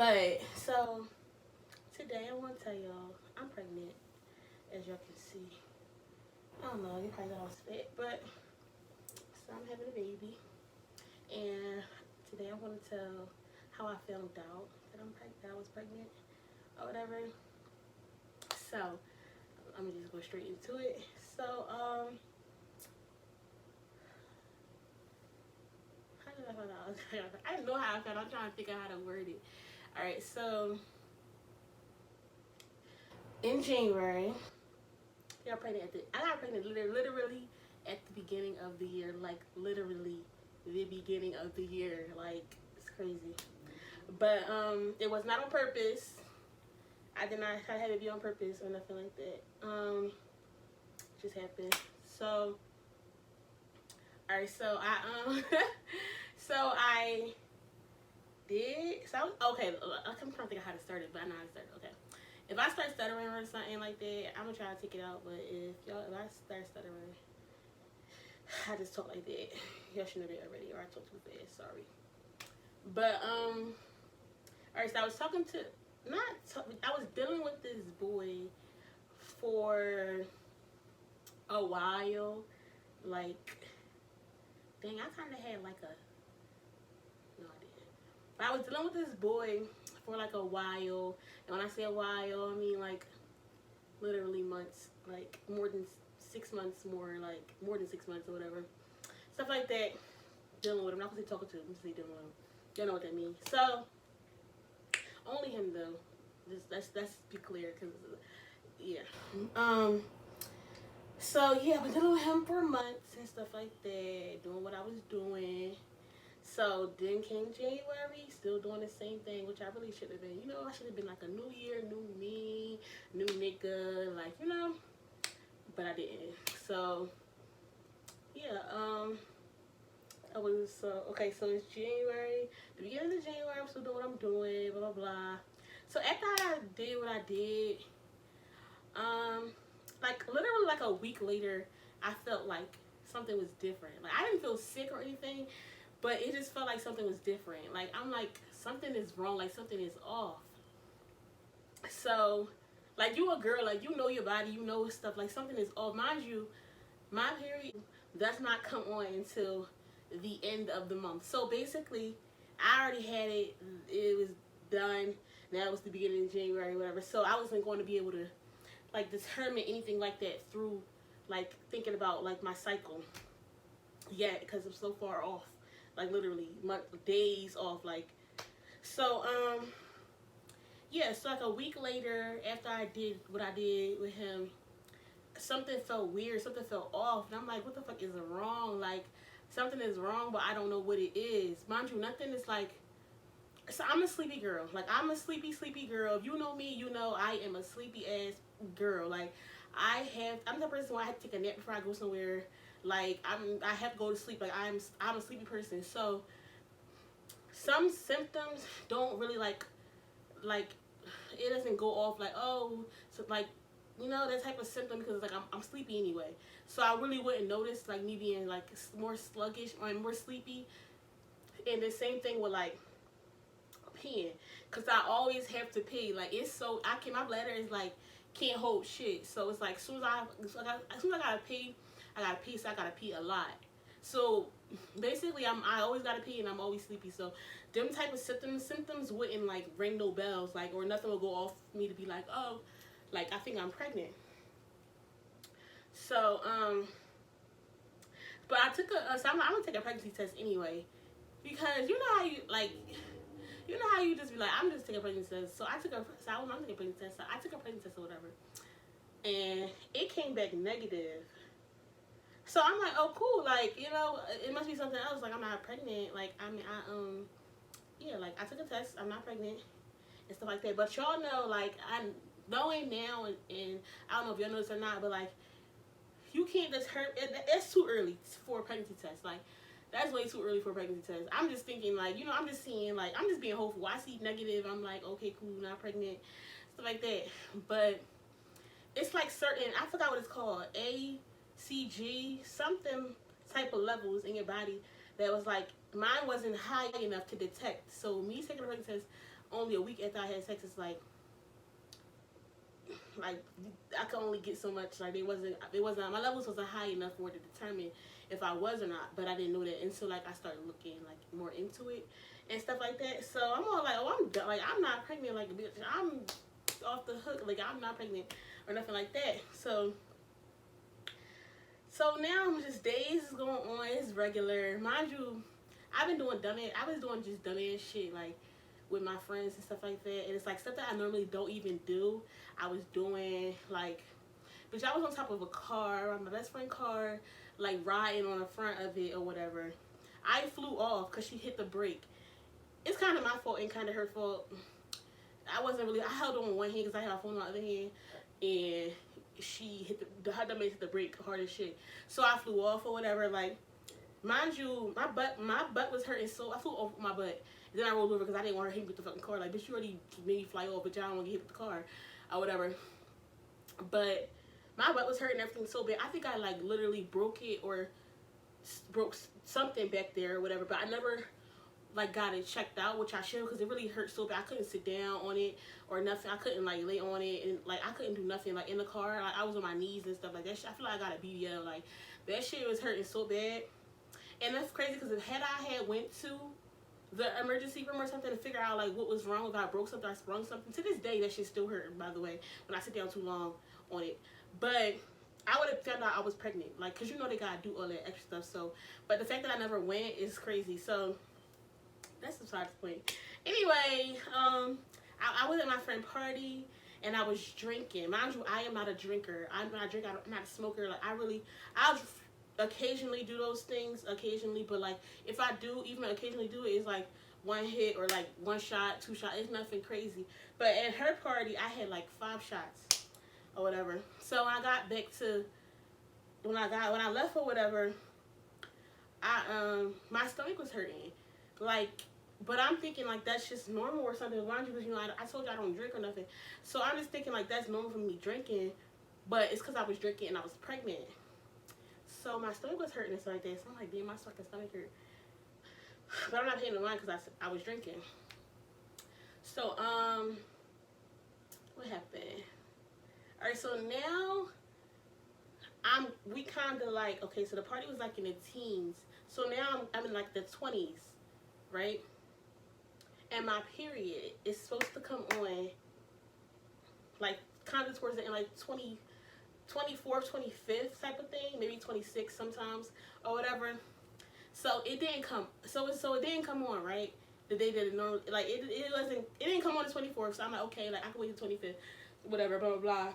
But so today I want to tell y'all I'm pregnant, as y'all can see. I don't know, you probably don't spit, but so I'm having a baby, and today I want to tell how I found out that I was pregnant or whatever. So I'm gonna just go straight into it. So how did I find out? I don't know how I found out. I'm trying to figure out how to word it. All right, so in January, I got pregnant literally at the beginning of the year, like literally the beginning of the year, like it's crazy. But it was not on purpose. I did not try to have it be on purpose or nothing like that. It just happened. So, all right. So so I did. So I was, okay. I'm trying to think of how to start it, but I know how to start it. Okay. If I start stuttering or something like that, I'm gonna try to take it out. But if I start stuttering, I just talk like that. Y'all should know that already, or I talk too fast. Sorry. But all right. So I was talking to I was dealing with this boy for a while. Like, dang, I kind of had like a no idea. But I was dealing with this boy for like a while, and when I say a while, I mean like literally months, like more than 6 months, like more than 6 months or whatever, stuff like that. Dealing with him, I'm not gonna say talking to him, I'm just say dealing with him. You know what that means. So only him though. Just let's be clear, cause yeah. Um. So yeah, I've been dealing with him for months and stuff like that, doing what I was doing. So then came January, still doing the same thing, which I really should have been. You know, I should have been like a new year, new me, new nigga, like but I didn't. So yeah, I was okay. So it's January, the beginning of January. I'm still doing what I'm doing, blah blah blah. So after I did what I did, um, like literally like a week later, I felt like something was different. Like I didn't feel sick or anything, but it just felt like something was different. Like I'm like something is wrong, like something is off. So, like you a girl, like you know your body, you know stuff. Like something is off. Mind you, my period does not come on until the end of the month. So basically, I already had it. It was done. Now it was the beginning of January, whatever. So I wasn't going to be able to like determine anything like that through like thinking about like my cycle yet because I'm so far off, like literally days off. Like so, yeah. So like a week later, after I did what I did with him, something felt weird, something felt off, and I'm like, what the fuck is wrong? Like something is wrong, but I don't know what it is. Mind you, nothing is like. So I'm a sleepy girl. Like I'm a sleepy girl. If you know me, you know I am a sleepy ass girl. Like I'm the person where I have to take a nap before I go somewhere. Like I have to go to sleep. Like I'm a sleepy person. So some symptoms don't really like it doesn't go off like oh so like that type of symptom because like I'm sleepy anyway. So I really wouldn't notice like me being like more sluggish or more sleepy. And the same thing with like peeing because I always have to pee. Like it's so I can my bladder is like can't hold shit. So it's like as soon as I gotta pee, I gotta pee. So I gotta pee a lot. So basically, I always gotta pee and I'm always sleepy. So them type of symptoms wouldn't like ring no bells like or nothing will go off me to be like oh like I think I'm pregnant. So but I took so I'm gonna take a pregnancy test anyway because you know how you like you know how you just be like, I'm just taking a pregnancy test. So I took a, so I was taking a pregnancy test. So I took a pregnancy test or whatever, and it came back negative. So I'm like, oh cool, like it must be something else. Like I'm not pregnant. Like I mean, yeah, like I took a test. I'm not pregnant and stuff like that. But y'all know, like I'm knowing now, and I don't know if y'all know this or not, but like you can't just hurt. It's too early for a pregnancy test. Like that's way too early for a pregnancy test. I'm just thinking like, I'm just seeing like, I'm just being hopeful. I see negative. I'm like, okay, cool, not pregnant, stuff like that. But it's like certain, I forgot what it's called, ACG, something type of levels in your body that was like, mine wasn't high enough to detect. So me taking a pregnancy test only a week after I had sex, it's like I could only get so much. Like it wasn't my levels wasn't high enough for it to determine if I was or not. But I didn't know that until like I started looking like more into it and stuff like that. So I'm all like, oh, I'm done. Like I'm not pregnant. Like bitch, I'm off the hook. Like I'm not pregnant or nothing like that. So now I'm just days is going on. It's regular, mind you. I was doing just dumbass shit like with my friends and stuff like that. And it's like stuff that I normally don't even do. I was doing like, but I was on top of a car, my best friend's car, like riding on the front of it or whatever. I flew off because she hit the brake. It's kind of my fault and kind of her fault. I held on with one hand because I had a phone on the other hand. And she hit the brake hard as shit. So I flew off or whatever. Like, mind you, my butt was hurting, so I flew over my butt. Then I rolled over because I didn't want her to hit me with the fucking car. Like, bitch, you already made me fly off, but y'all don't want to get hit with the car or whatever. But my butt was hurting everything so bad. I think I like literally broke it or broke something back there or whatever. But I never like got it checked out, which I should, because it really hurt so bad. I couldn't sit down on it or nothing. I couldn't like lay on it, and like I couldn't do nothing like in the car. Like I was on my knees and stuff like that. I feel like I got a BBL. Like that shit was hurting so bad. And that's crazy because had I went to the emergency room or something to figure out like what was wrong, if I broke something, I sprung something, to this day that shit still hurting, by the way, when I sit down too long on it. But I would have found out I was pregnant, like, because you know they gotta do all that extra stuff. So, but the fact that I never went is crazy. So that's the side point. Anyway, I was at my friend's party and I was drinking. Mind you, I am not a drinker. I'm not a drinker. I'm not a smoker. Like I'll occasionally do those things, occasionally, but like if I do even occasionally do it, it's like one hit or like one shot, two shots. It's nothing crazy. But at her party, I had like 5 shots or whatever. So when I got back to when I left or whatever, my stomach was hurting, like. But I'm thinking like that's just normal or something. Mind you, because you know I told you I don't drink or nothing. So I'm just thinking like that's normal for me drinking, but it's because I was drinking and I was pregnant. So my stomach was hurting and stuff like that. So I'm like, damn, my fucking stomach hurt. But I'm not paying the line because I was drinking. So what happened? All right, so now we kind of like, okay, so the party was like in the teens. So now I'm in like the 20s, right? And my period is supposed to come on like kind of towards the end, like 24th, 25th type of thing, maybe 26 sometimes or whatever. So it didn't come. So it didn't come on, right? The day that it normally, like it didn't come on the 24th. So I'm like, okay, like I can wait the 25th, whatever, blah blah blah.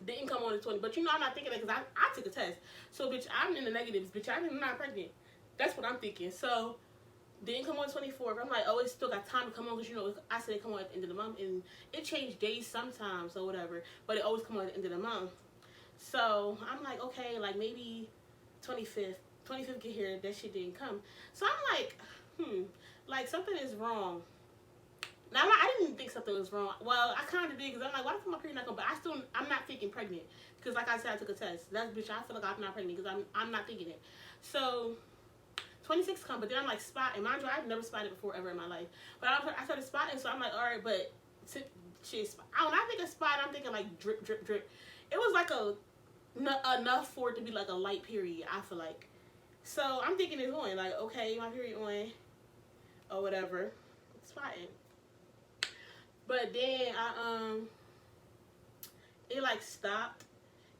Didn't come on the 20th, but you know I'm not thinking that because I took a test. So bitch, I'm in the negatives. Bitch, I'm not pregnant. That's what I'm thinking. So didn't come on 24th. I'm like, oh, it's still got time to come on because you know I said it come on at the end of the month, and it changed days sometimes or whatever, but it always come on at the end of the month. So I'm like, okay, like maybe 25th get here, that shit didn't come. So I'm like, like something is wrong. Now I didn't even think something was wrong. Well, I kind of did because I'm like, why the fuck my period not coming? But I'm not thinking pregnant because like I said, I took a test. That's bitch. I feel like I'm not pregnant because I'm not thinking it. So 26 come, but then I'm like spotting. Mind you, I've never spotted before ever in my life. But I started spotting, so I'm like, all right, but shit. When I think of spot, I'm thinking like drip, drip, drip. It was like enough for it to be like a light period. I feel like. So I'm thinking it's on, like okay, my period on, or whatever. Spotting. But then it like stopped.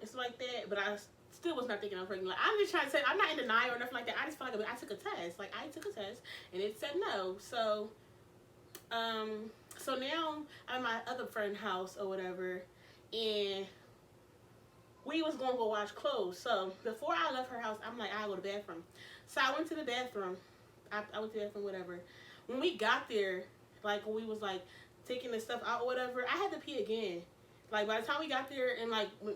It's like that, but I still was not thinking I'm pregnant. Like, I'm just trying to say, I'm not in denial or nothing like that. I just feel like I took a test. Like, I took a test, and it said no. So, so now I'm at my other friend's house or whatever, and we was going to go wash clothes. So, before I left her house, I'm like, I'll go to the bathroom. So, I went to the bathroom. I went to the bathroom, whatever. When we got there, like, when we was, like, taking the stuff out or whatever, I had to pee again. Like, by the time we got there, and, like, we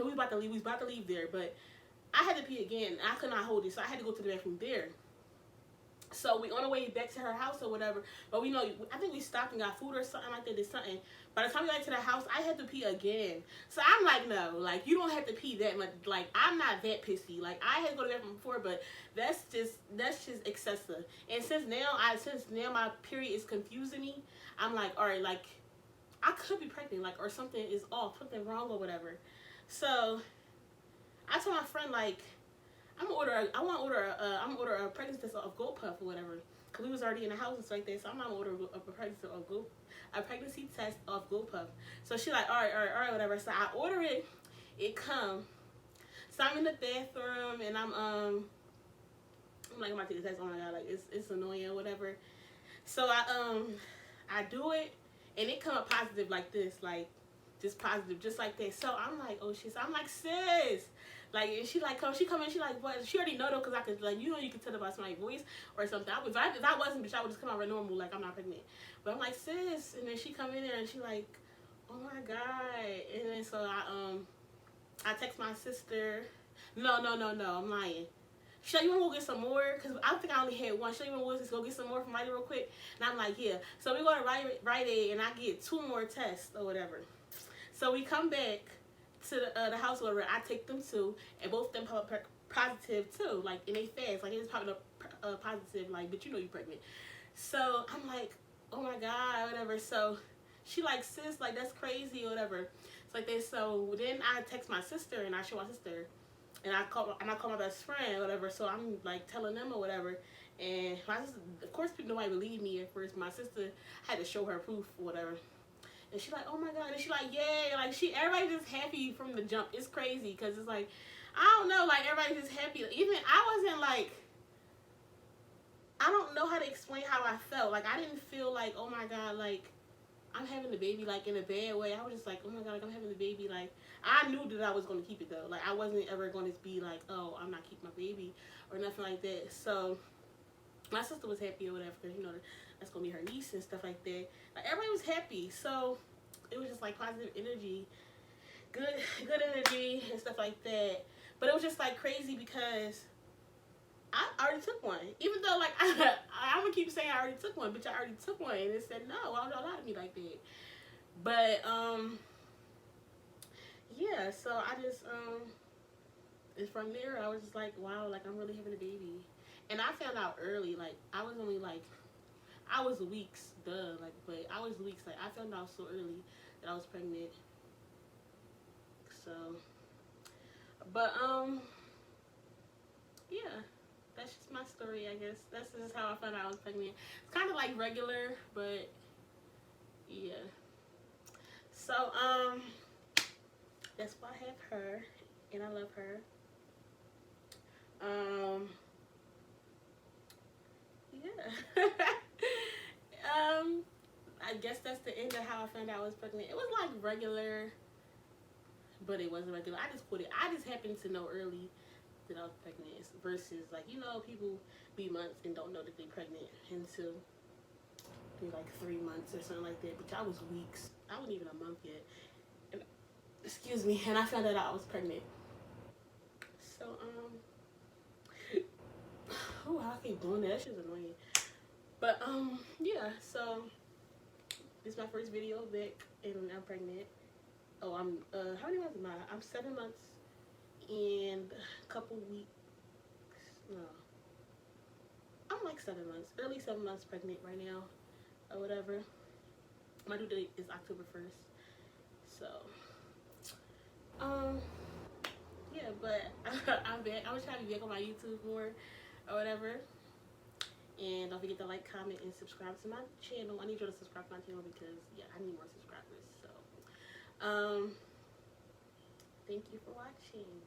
was about to leave there, but I had to pee again. I could not hold it, so I had to go to the bathroom there. So we on the way back to her house or whatever. But we know, I think we stopped and got food or something like that. Did something. By the time we got to the house, I had to pee again. So I'm like, no, like you don't have to pee that much. Like I'm not that pissy. Like I had to go to the bathroom before, but that's just excessive. And since now my period is confusing me, I'm like, all right, like I could be pregnant, like or something is off, something wrong or whatever. So I told my friend like I'm gonna order a pregnancy test of Gold Puff or whatever. Cause we was already in the house and stuff like that, so I'm gonna order a pregnancy test of Gold Puff. So she like, all right, whatever. So I order it, it come. So I'm in the bathroom and I'm like, I'm about to take the test. Oh my god, like it's annoying or whatever. So I do it and it come up positive like this, like just positive, just like that. So I'm like, oh shit. So I'm like, sis. Like, and she like, she come in, she like, what? She already know though, cause I could like, you can tell about somebody's voice or something. If I wasn't, bitch, I would just come out right normal, like I'm not pregnant. But I'm like, sis, and then she come in there and she like, oh my god, and then so I text my sister. No, I'm lying. She like, you wanna go get some more? Cause I think I only had one. She like, you wanna go get some more from Rite Aid real quick? And I'm like, yeah. So we go to Rite Aid and I get 2 more tests or whatever. So we come back to the house where I take them to, and both of them pop up positive too, like, and they fast, like, it just popped up positive, like, but you know you pregnant. So I'm like, oh my god, whatever. So she like, sis, like, that's crazy or whatever. It's like that. So then I text my sister and I show my sister, and I call my best friend or whatever. So I'm like telling them or whatever, and my sister, of course, nobody believed me at first. My sister had to show her proof or whatever. And she like, oh my god, and she like, yeah, like everybody just happy from the jump. It's crazy, because it's like, I don't know, like everybody just happy. Even I wasn't like, I don't know how to explain how I felt. Like I didn't feel like, oh my god, like I'm having the baby like in a bad way. I was just like, oh my god, like I'm having the baby. Like I knew that I was going to keep it though. Like I wasn't ever going to be like, oh, I'm not keeping my baby or nothing like that. So my sister was happy or whatever, because you know that's gonna be her niece and stuff like that. Like everybody was happy, so it was just like positive energy, good energy and stuff like that. But it was just like crazy because I already took one, even though like I'm gonna keep saying I already took one, bitch. I already took one, and it said no. Why would y'all lie to me like that? But yeah. So I just and from there I was just like, wow, like I'm really having a baby. And I found out early, like I was only like, I was weeks, like, but I was weeks, like I found out so early that I was pregnant. So, but yeah, that's just my story, I guess. That's just how I found out I was pregnant. It's kind of like regular, but yeah. So that's why I have her, and I love her. Yeah. I guess that's the end of how I found out I was pregnant. It was like regular, but it wasn't regular. I just put it. I just happened to know early that I was pregnant versus like, people be months and don't know that they're pregnant until they're like 3 months or something like that. But I was weeks. I wasn't even a month yet. And, excuse me. And I found out I was pregnant. So oh, I keep doing that. That shit's annoying. But yeah. So this is my first video back, and I'm pregnant. Oh, I'm how many months am I? I'm 7 months and a couple weeks. No, I'm like 7 months, early 7 months pregnant right now, or whatever. My due date is October 1st. So, yeah, but I'm back. I'm trying to be back on my YouTube more, or whatever. And don't forget to like, comment, and subscribe to my channel. I need you to subscribe to my channel because, yeah, I need more subscribers. So, thank you for watching.